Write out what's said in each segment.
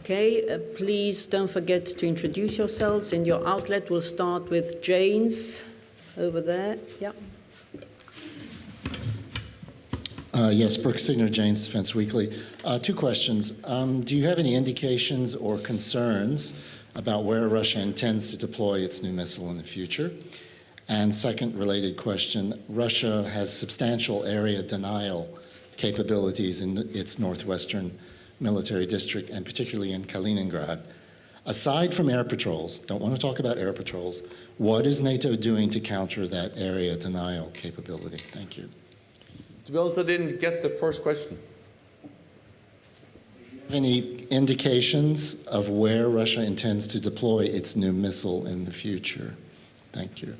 Okay, please don't forget to introduce yourselves. In your outlet, we'll start with James over there. Yeah. Yes, Brooke Stigner, Jane's Defense Weekly. Two questions. Do you have any indications or concerns about where Russia intends to deploy its new missile in the future? And second related question, Russia has substantial area denial capabilities in its northwestern military district, and particularly in Kaliningrad. Aside from air patrols, don't want to talk about air patrols, what is NATO doing to counter that area denial capability? Thank you. To be honest, I didn't get the first question. Any indications of where Russia intends to deploy its new missile in the future? Thank you.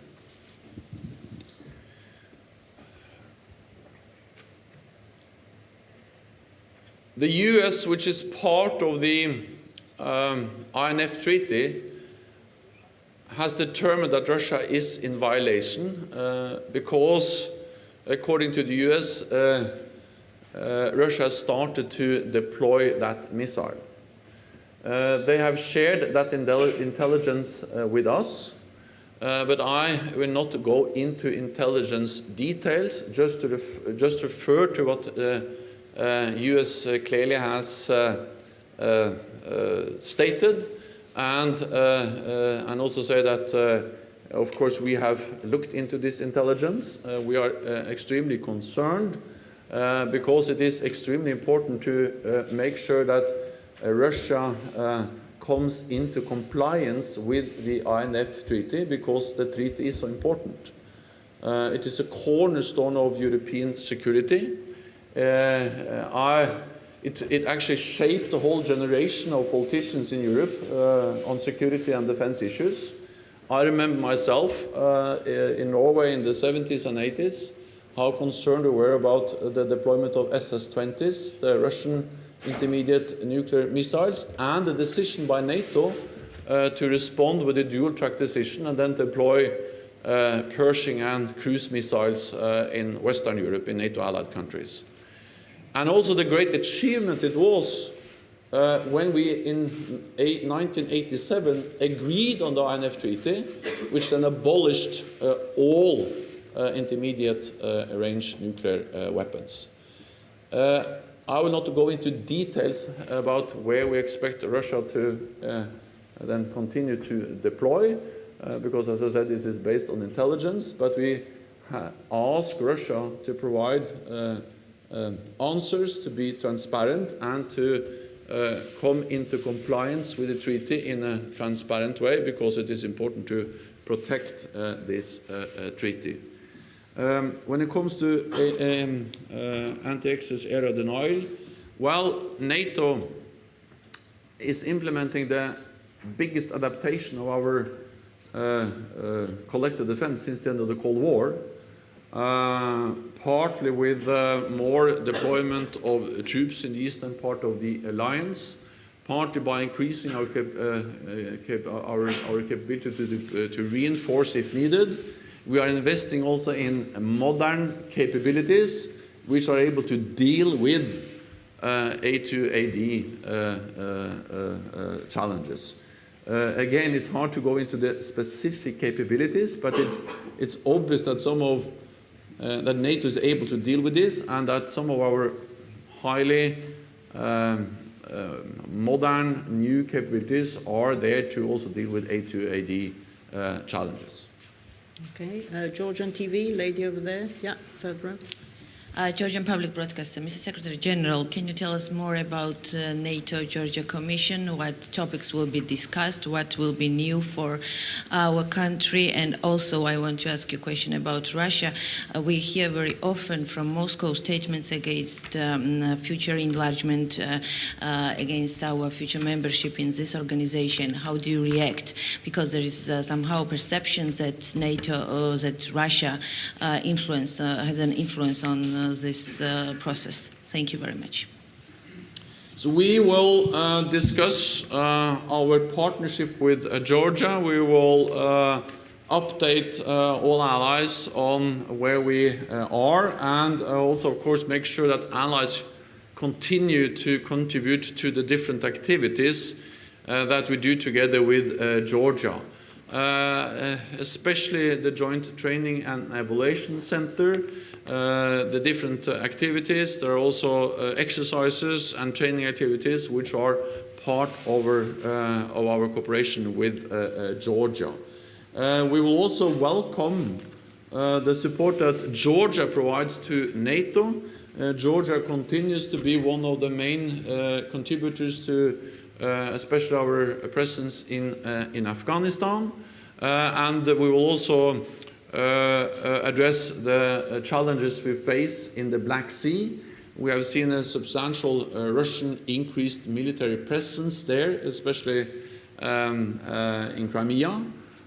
The US, which is part of the INF Treaty, has determined that Russia is in violation because, according to the US, Russia has started to deploy that missile. They have shared that intelligence with us, but I will not go into intelligence details, just refer to what US clearly has stated, and also say that, of course, we have looked into this intelligence. We are extremely concerned because it is extremely important to make sure that Russia comes into compliance with the INF Treaty, because the treaty is so important. It is a cornerstone of European security. It actually shaped the whole generation of politicians in Europe on security and defense issues. I remember myself in Norway in the 70s and 80s, how concerned we were about the deployment of SS-20s, the Russian intermediate nuclear missiles, and the decision by NATO to respond with a dual-track decision and then deploy Pershing and cruise missiles in Western Europe, in NATO allied countries. And also the great achievement it was when we, in 1987, agreed on the INF Treaty, which then abolished all intermediate range nuclear weapons. I will not go into details about where we expect Russia to then continue to deploy, because, as I said, this is based on intelligence, but we ask Russia to provide answers, to be transparent, and to come into compliance with the treaty in a transparent way, because it is important to protect this treaty. When it comes to anti-access area denial, well, NATO is implementing the biggest adaptation of our collective defense since the end of the Cold War, partly with more deployment of troops in the eastern part of the alliance, partly by increasing our capability to reinforce if needed. We are investing also in modern capabilities which are able to deal with A2AD challenges. Again, it's hard to go into the specific capabilities, but it's obvious that that NATO is able to deal with this, and that some of our highly modern new capabilities are there to also deal with A2AD challenges. Okay, Georgian TV, lady over there. Yeah, third row. Georgian Public Broadcaster. Mr. Secretary General, can you tell us more about NATO Georgia Commission? What topics will be discussed? What will be new for our country? And also, I want to ask you a question about Russia. We hear very often from Moscow statements against future enlargement, against our future membership in this organization. How do you react? Because there is somehow perceptions that NATO, that Russia has an influence on this process. Thank you very much. So we will discuss our partnership with Georgia. We will update all allies on where we are, and also, of course, make sure that allies continue to contribute to the different activities that we do together with Georgia. Especially the Joint Training and Evaluation Center, the different activities. There are also exercises and training activities which are part of our cooperation with Georgia. We will also welcome the support that Georgia provides to NATO. Georgia continues to be one of the main contributors to especially our presence in Afghanistan. And we will also address the challenges we face in the Black Sea. We have seen a substantial Russian increased military presence there, especially in Crimea.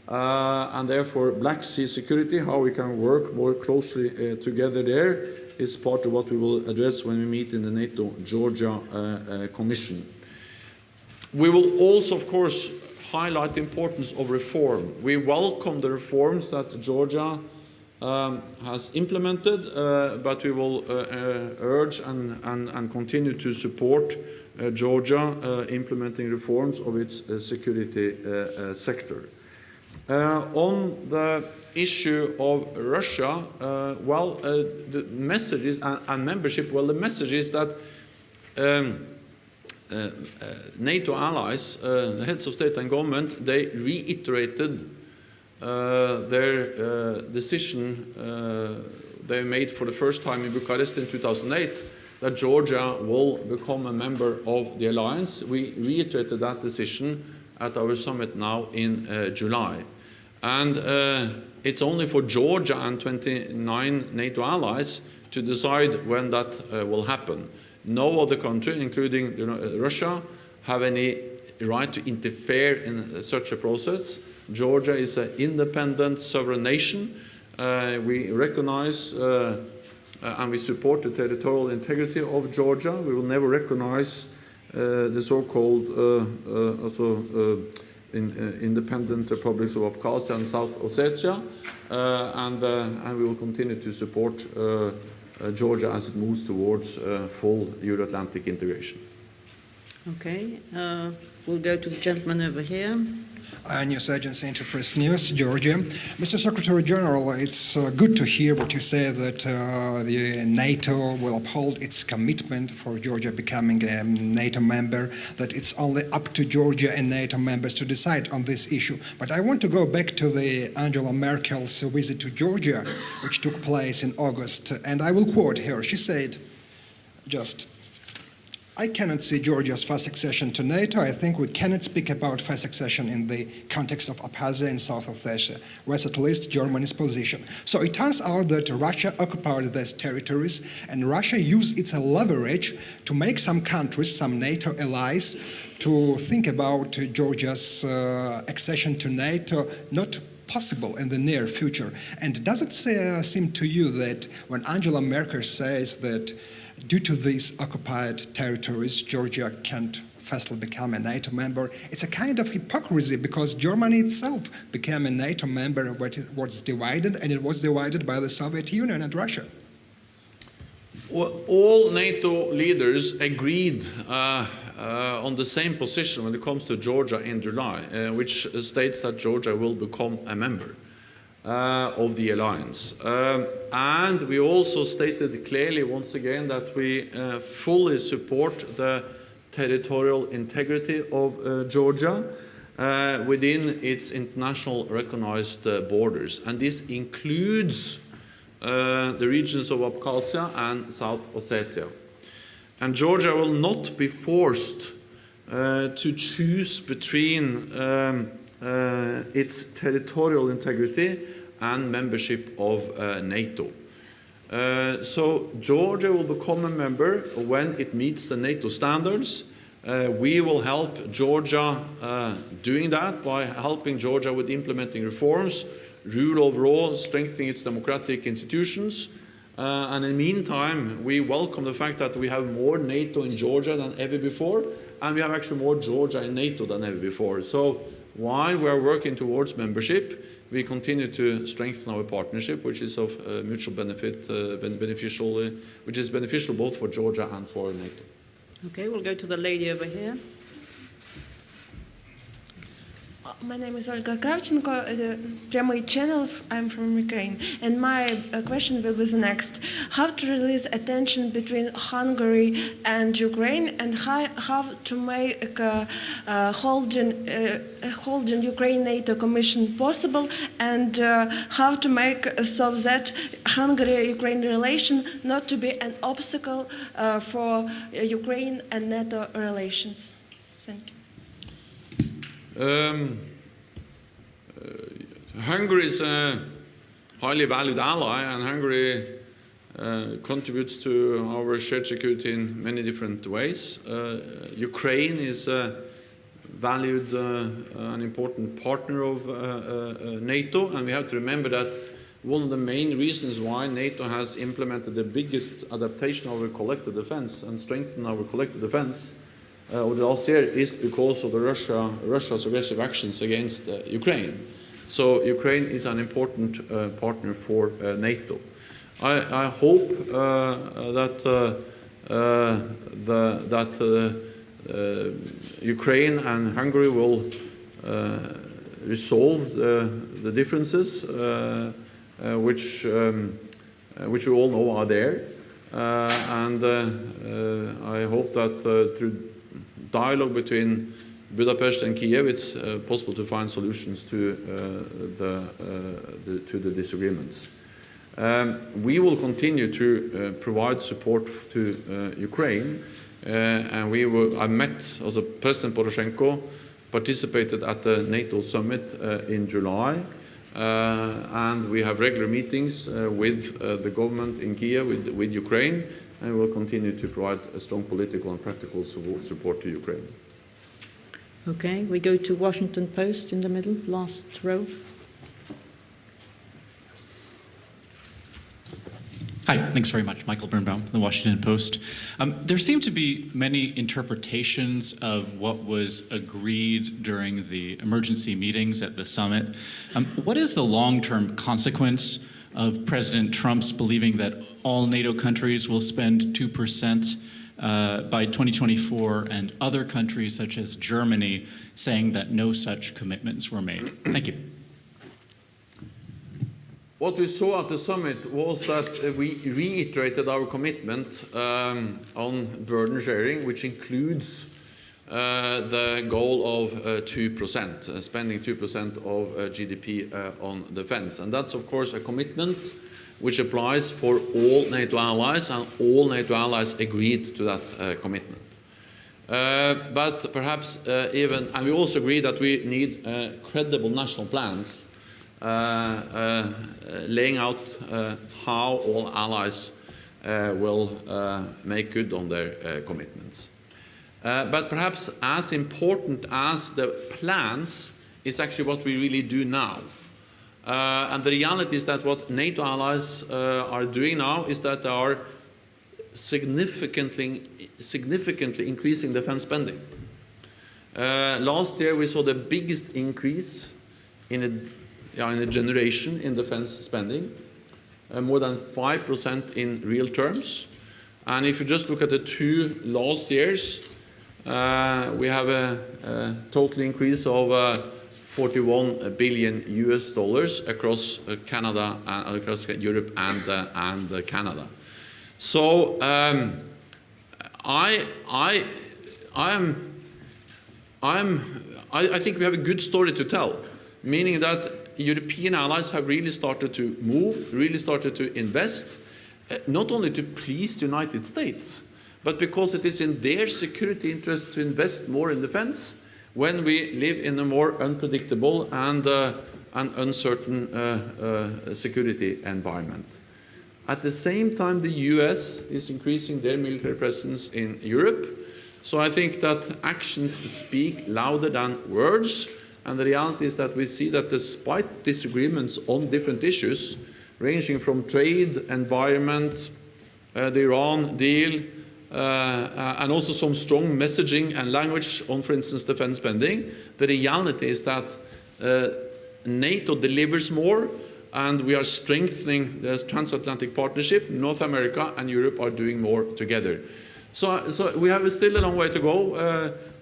And therefore, Black Sea security, how we can work more closely together there, is part of what we will address when we meet in the NATO-Georgia Commission. We will also, of course, highlight the importance of reform. We welcome the reforms that Georgia has implemented, but we will urge and continue to support Georgia implementing reforms of its security sector. On the issue of Russia, the message is, and membership, the message is that NATO allies, the heads of state and government, they reiterated their decision they made for the first time in Bucharest in 2008 that Georgia will become a member of the alliance. We reiterated that decision at our summit now in July. And it's only for Georgia and 29 NATO allies to decide when that will happen. No other country, including Russia, have any right to interfere in such a process. Georgia is an independent, sovereign nation. We recognize and we support the territorial integrity of Georgia. We will never recognize the so-called independent republics of Abkhazia and South Ossetia, and we will continue to support Georgia as it moves towards full Euro-Atlantic integration. Okay, we'll go to the gentleman over here. News Agency Interpress News, Georgia. Mr. Secretary General, it's good to hear what you say that the NATO will uphold its commitment for Georgia becoming a NATO member, that it's only up to Georgia and NATO members to decide on this issue. But I want to go back to the Angela Merkel's visit to Georgia, which took place in August, and I will quote her. She said, I cannot see Georgia's fast accession to NATO. I think we cannot speak about fast accession in the context of Abkhazia and South Ossetia, where's at least Germany's position. So it turns out that Russia occupied these territories, and Russia used its leverage to make some countries, some NATO allies, to think about Georgia's accession to NATO not possible in the near future. And does it seem to you that when Angela Merkel says that due to these occupied territories, Georgia can't fastly become a NATO member, it's a kind of hypocrisy because Germany itself became a NATO member when it was divided, and it was divided by the Soviet Union and Russia. Well, all NATO leaders agreed on the same position when it comes to Georgia in July, which states that Georgia will become a member of the alliance. And we also stated clearly once again that we fully support the territorial integrity of Georgia within its international recognized borders. And this includes the regions of Abkhazia and South Ossetia. And Georgia will not be forced to choose between its territorial integrity and membership of NATO. So Georgia will become a member when it meets the NATO standards. We will help Georgia doing that by helping Georgia with implementing reforms, rule of law, strengthening its democratic institutions. And in the meantime, we welcome the fact that we have more NATO in Georgia than ever before, and we have actually more Georgia in NATO than ever before. So while we are working towards membership, we continue to strengthen our partnership, which is of mutual benefit, which is beneficial both for Georgia and for NATO. Okay, we'll go to the lady over here. My name is Olga Kravchenko, Prямой channel. I'm from Ukraine, and my question will be the next: how to release attention between Hungary and Ukraine, and how to make holding Ukraine NATO Commission possible, and how to make so that Hungary-Ukraine relation not to be an obstacle for Ukraine and NATO relations. Thank you. Hungary is a highly valued ally, and Hungary contributes to our shared security in many different ways. Ukraine is a valued and important partner of NATO, and we have to remember that one of the main reasons why NATO has implemented the biggest adaptation of our collective defense and strengthened our collective defense over the last year is because of the Russia's aggressive actions against Ukraine. So Ukraine is an important partner for NATO. I hope that Ukraine and Hungary will resolve the differences which we all know are there, and I hope that through dialogue between Budapest and Kiev, it's possible to find solutions to the disagreements. We will continue to provide support to Ukraine, and I met also President Poroshenko, participated at the NATO summit in July, and we have regular meetings with the government in Kiev, with Ukraine, and we will continue to provide a strong political and practical support to Ukraine. Okay, we go to Washington Post in the middle, last row. Hi, thanks very much. Michael Birnbaum, The Washington Post. There seem to be many interpretations of what was agreed during the emergency meetings at the summit. What is the long-term consequence of President Trump's believing that all NATO countries will spend 2% by 2024, and other countries such as Germany saying that no such commitments were made? Thank you. What we saw at the summit was that we reiterated our commitment on burden sharing, which includes the goal of 2%, spending 2% of GDP on defense. And that's, of course, a commitment which applies for all NATO allies, and all NATO allies agreed to that commitment. But perhaps and we also agree that we need credible national plans laying out how all allies will make good on their commitments. But perhaps as important as the plans is actually what we really do now. And the reality is that what NATO allies are doing now is that they are significantly increasing defense spending. Last year we saw the biggest increase in a generation in defense spending, more than 5% in real terms. And if you just look at the 2 last years, we have a total increase of $41 billion across Canada, across Europe and Canada. So I think we have a good story to tell, meaning that European allies have really started to move, really started to invest, not only to please the United States, but because it is in their security interest to invest more in defense when we live in a more unpredictable and uncertain security environment. At the same time, the US is increasing their military presence in Europe. So I think that actions speak louder than words. And the reality is that we see that despite disagreements on different issues, ranging from trade, environment, the Iran deal, and also some strong messaging and language on, for instance, defense spending, the reality is that NATO delivers more, and we are strengthening the transatlantic partnership. North America and Europe are doing more together. So we have still a long way to go.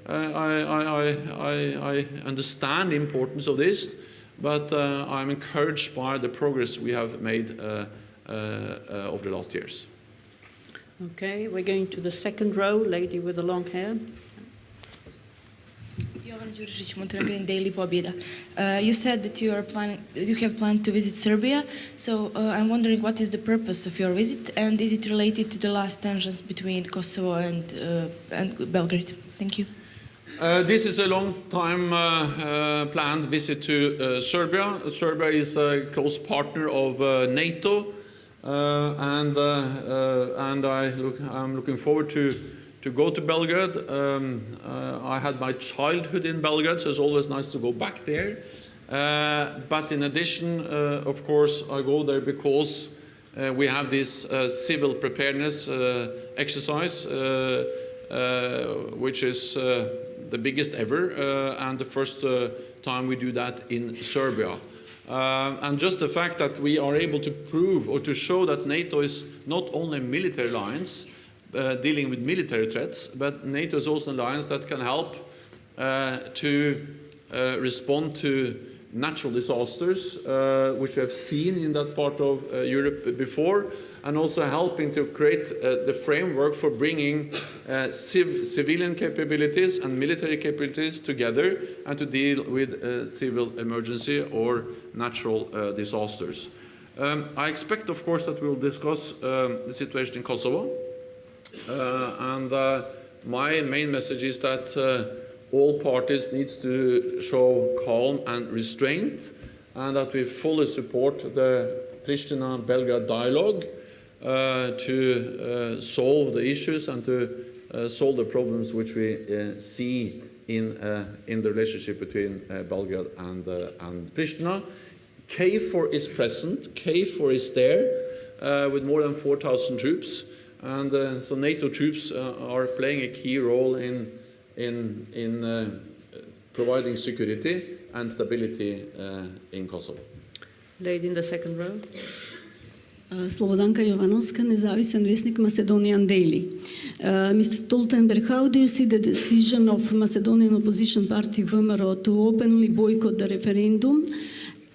I understand the importance of this, but I'm encouraged by the progress we have made over the last years. Okay, we're going to the second row, lady with the long hair. Montenegrin Daily Pobjeda. You said that you have planned to visit Serbia, so I'm wondering what is the purpose of your visit, and is it related to the last tensions between Kosovo and Belgrade? Thank you. This is a long-time planned visit to Serbia. Serbia is a close partner of NATO, and I'm looking forward to go to Belgrade. I had my childhood in Belgrade, so it's always nice to go back there. But in addition, of course, I go there because we have this civil preparedness exercise, which is the biggest ever, and the first time we do that in Serbia. And just the fact that we are able to prove or to show that NATO is not only a military alliance, dealing with military threats, but NATO is also an alliance that can help to respond to natural disasters, which we have seen in that part of Europe before, and also helping to create the framework for bringing civilian capabilities and military capabilities together and to deal with civil emergency or natural disasters. I expect, of course, that we will discuss the situation in Kosovo. My main message is that all parties need to show calm and restraint, and that we fully support the Pristina-Belgrade dialogue to solve the issues and to solve the problems which we see in the relationship between Belgrade and Pristina. KFOR is present. KFOR is there with more than 4,000 troops. And so NATO troops are playing a key role in providing security and stability in Kosovo. Lady in the second row. Slobodanka Jovanovska, nezavisan vjesnik Macedonian Daily. Mr. Stoltenberg, how do you see the decision of Macedonian opposition party VMRO to openly boycott the referendum?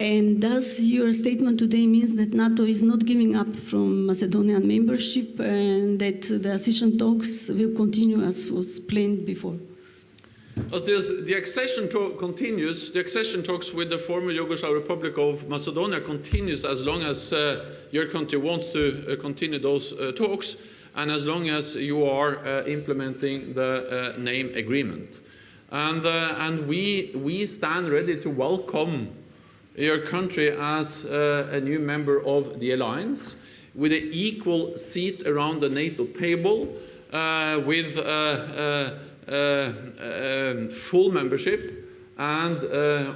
And does your statement today mean that NATO is not giving up from Macedonian membership and that the accession talks will continue as was planned before? As the accession continues, the accession talks with the former Yugoslav Republic of Macedonia continues as long as your country wants to continue those talks, and as long as you are implementing the name agreement. And we stand ready to welcome your country as a new member of the alliance, with an equal seat around the NATO table, with full membership, and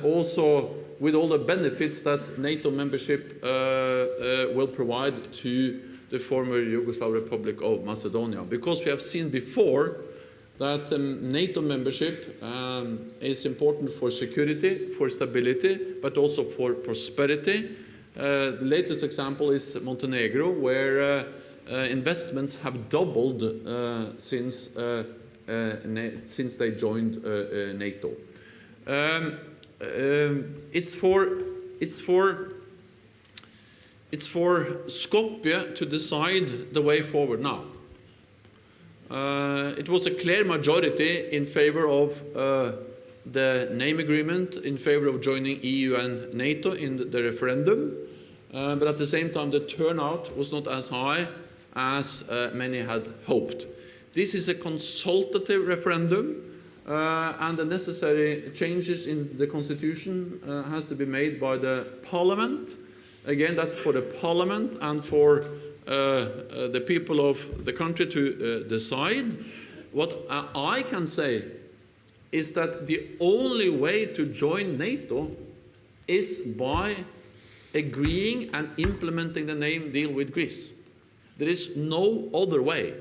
also with all the benefits that NATO membership will provide to the former Yugoslav Republic of Macedonia. Because we have seen before that NATO membership is important for security, for stability, but also for prosperity. The latest example is Montenegro, where investments have doubled since they joined NATO. It's for Skopje to decide the way forward now. It was a clear majority in favor of the name agreement, in favor of joining EU and NATO in the referendum, but at the same time the turnout was not as high as many had hoped. This is a consultative referendum, and the necessary changes in the constitution has to be made by the parliament. Again, that's for the parliament and for the people of the country to decide. What I can say is that the only way to join NATO is by agreeing and implementing the name deal with Greece. There is no other way.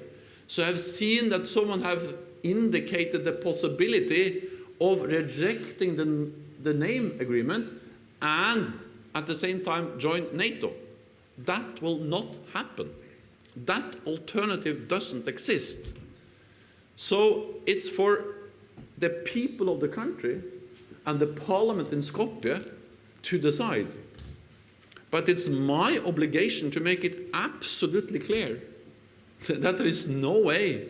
So I've seen that someone have indicated the possibility of rejecting the name agreement and at the same time join NATO. That will not happen. That alternative doesn't exist. So it's for the people of the country and the parliament in Skopje to decide. But it's my obligation to make it absolutely clear that there is no way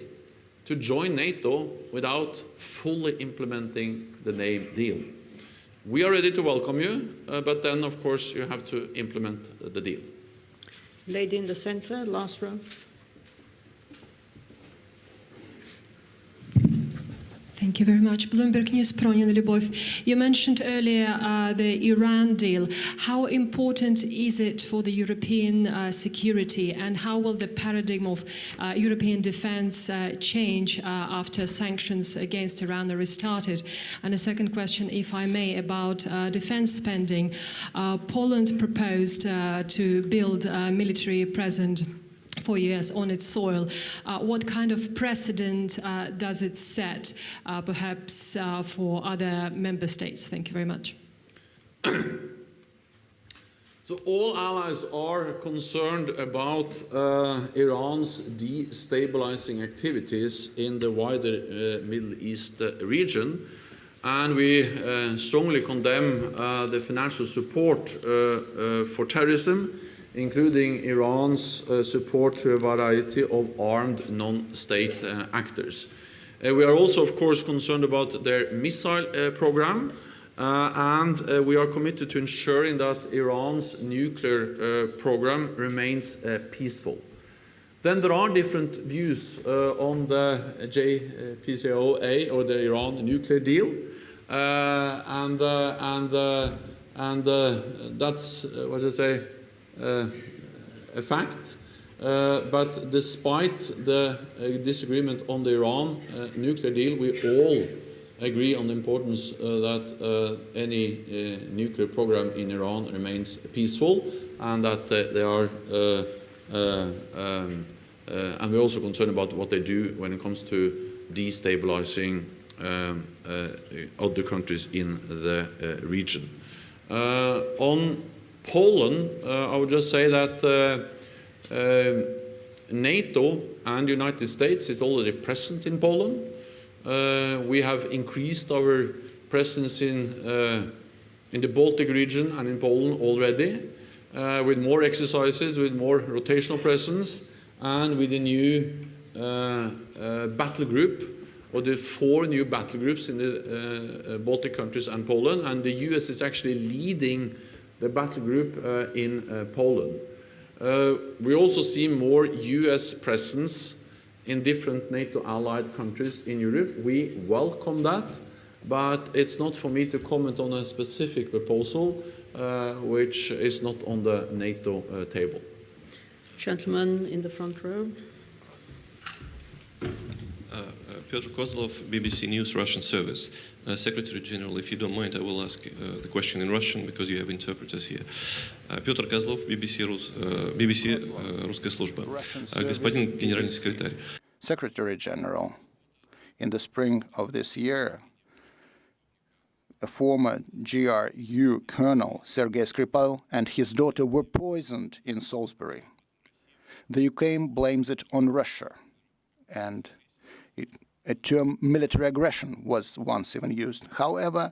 to join NATO without fully implementing the name deal. We are ready to welcome you, but then, of course, you have to implement the deal. Lady in the center, last row. Thank you very much. Bloomberg News, Pronin Lyubov. You mentioned earlier the Iran deal. How important is it for the European security, and how will the paradigm of European defense change after sanctions against Iran are restarted? And a second question, if I may, about defense spending. Poland proposed to build a military presence for US on its soil. What kind of precedent does it set, perhaps for other member states? Thank you very much. So all allies are concerned about Iran's destabilizing activities in the wider Middle East region, and we strongly condemn the financial support for terrorism, including Iran's support to a variety of armed non-state actors. We are also, of course, concerned about their missile program, and we are committed to ensuring that Iran's nuclear program remains peaceful. Then there are different views on the JCPOA, or the Iran nuclear deal, and that's, what I say, a fact, but despite the disagreement on the Iran nuclear deal, we all agree on the importance that any nuclear program in Iran remains peaceful, and that they are, and we're also concerned about what they do when it comes to destabilizing other countries in the region. On Poland, I would just say that NATO and the United States is already present in Poland. We have increased our presence in the Baltic region and in Poland already, with more exercises, with more rotational presence, and with a new battle group, or the 4 new battle groups in the Baltic countries and Poland, and the US is actually leading the battle group in Poland. We also see more US presence in different NATO allied countries in Europe. We welcome that, but it's not for me to comment on a specific proposal which is not on the NATO table. Gentleman in the front row. Piotr Kozlov, BBC News Russian Service. Secretary General, if you don't mind, I will ask the question in Russian because you have interpreters here. Петр Козлов, BBC Русская служба. Господин Генеральный секретарь. Secretary General, in the spring of this year, a former GRU colonel, Sergei Skripal, and his daughter were poisoned in Salisbury. The Ukraine blames it on Russia, and a term military aggression was once even used. However,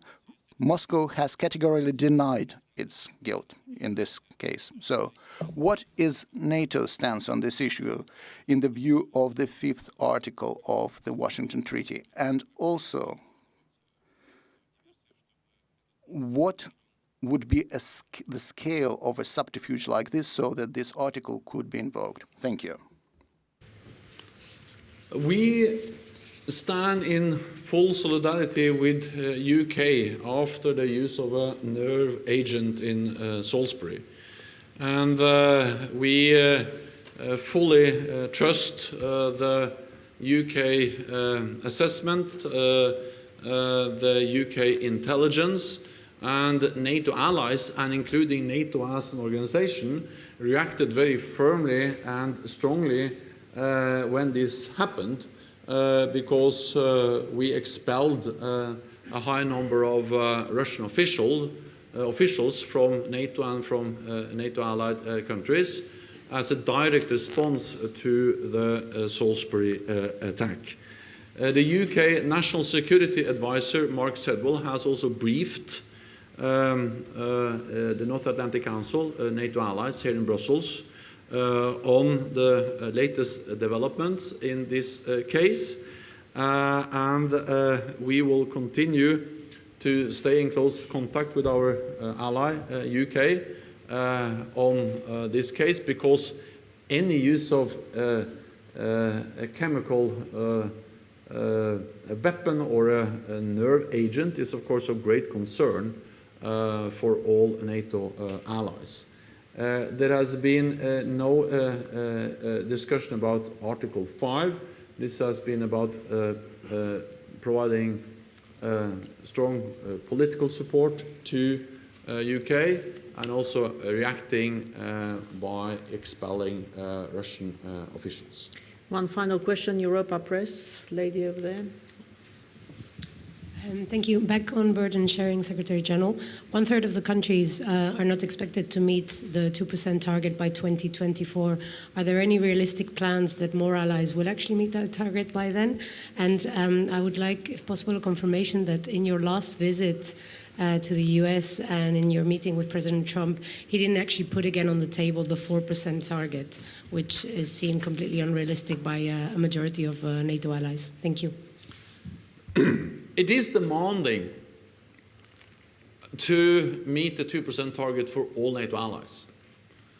Moscow has categorically denied its guilt in this case. So what is NATO's stance on this issue in the view of the 5th article of the Washington Treaty? And also, what would be the scale of a subterfuge like this so that this article could be invoked? Thank you. We stand in full solidarity with UK after the use of a nerve agent in Salisbury. And we fully trust the UK assessment, the UK intelligence, and NATO allies, and including NATO as an organization, reacted very firmly and strongly when this happened, because we expelled a high number of Russian officials officials from NATO and from NATO allied countries as a direct response to the Salisbury attack. The UK National Security Advisor, Mark Sedwell, has also briefed the North Atlantic Council, NATO allies here in Brussels, on the latest developments in this case, and we will continue to stay in close contact with our ally, UK, on this case, because any use of a chemical a weapon or a nerve agent is, of course, of great concern for all NATO allies. There has been no discussion about Article 5. This has been about providing strong political support to UK and also reacting by expelling Russian officials. One final question, Europa Press, lady over there. Thank you. Back on burden sharing, Secretary General, 1/3 of the countries are not expected to meet the 2% target by 2024. Are there any realistic plans that more allies will actually meet that target by then? And I would like, if possible, a confirmation that in your last visit to the US and in your meeting with President Trump, he didn't actually put again on the table the 4% target, which is seen completely unrealistic by a majority of NATO allies. Thank you. It is demanding to meet the 2% target for all NATO allies.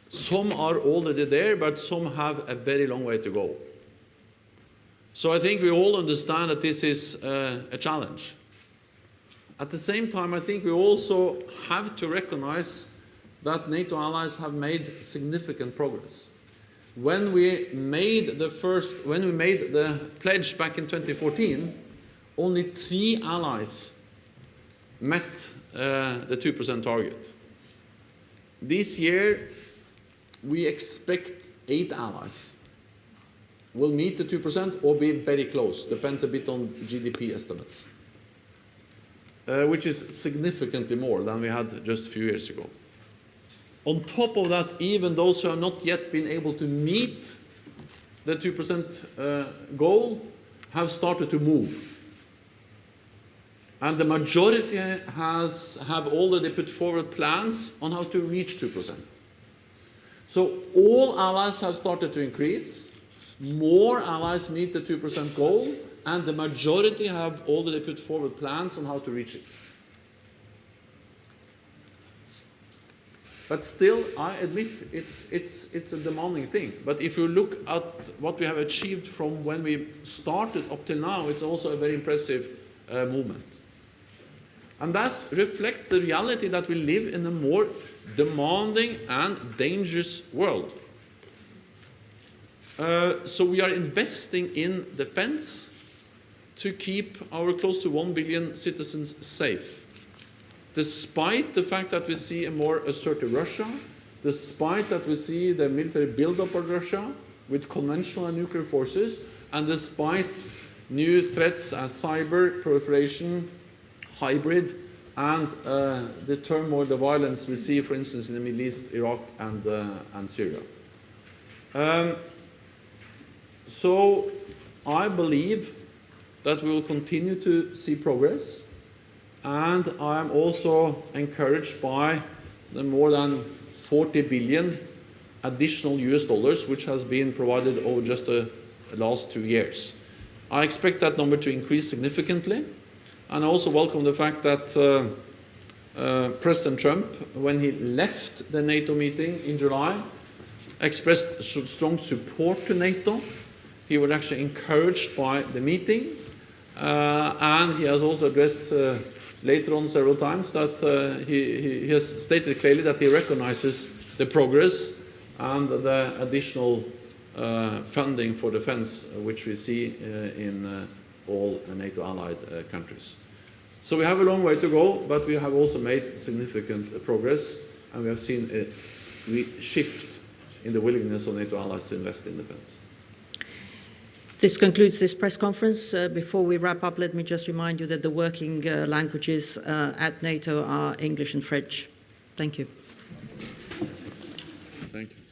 Some are already there, but some have a very long way to go. So I think we all understand that this is a challenge. At the same time, I think we also have to recognize that NATO allies have made significant progress. When we made the pledge back in 2014, only 3 allies met the 2% target. This year, we expect 8 allies will meet the 2% or be very close. Depends a bit on GDP estimates, which is significantly more than we had just a few years ago. On top of that, even those who have not yet been able to meet the 2% goal have started to move. And the majority have already put forward plans on how to reach 2%. So all allies have started to increase, more allies meet the 2% goal, and the majority have already put forward plans on how to reach it. But still, I admit, it's a demanding thing. But if you look at what we have achieved from when we started up till now, it's also a very impressive movement. And that reflects the reality that we live in a more demanding and dangerous world. So we are investing in defense to keep our close to 1 billion citizens safe. Despite the fact that we see a more assertive Russia, despite that we see the military buildup of Russia with conventional and nuclear forces, and despite new threats as cyber proliferation, hybrid, and the turmoil, the violence we see, for instance, in the Middle East, Iraq, and Syria. So I believe that we will continue to see progress, and I am also encouraged by the more than 40 billion additional US dollars which has been provided over just the last 2 years. I expect that number to increase significantly. And I also welcome the fact that President Trump, when he left the NATO meeting in July, expressed strong support to NATO. He was actually encouraged by the meeting. And he has also addressed later on several times that he has stated clearly that he recognizes the progress and the additional funding for defense which we see in all NATO allied countries. So we have a long way to go, but we have also made significant progress, and we have seen a shift in the willingness of NATO allies to invest in defense. This concludes this press conference. Before we wrap up, let me just remind you that the working languages at NATO are English and French. Thank you. Thank you.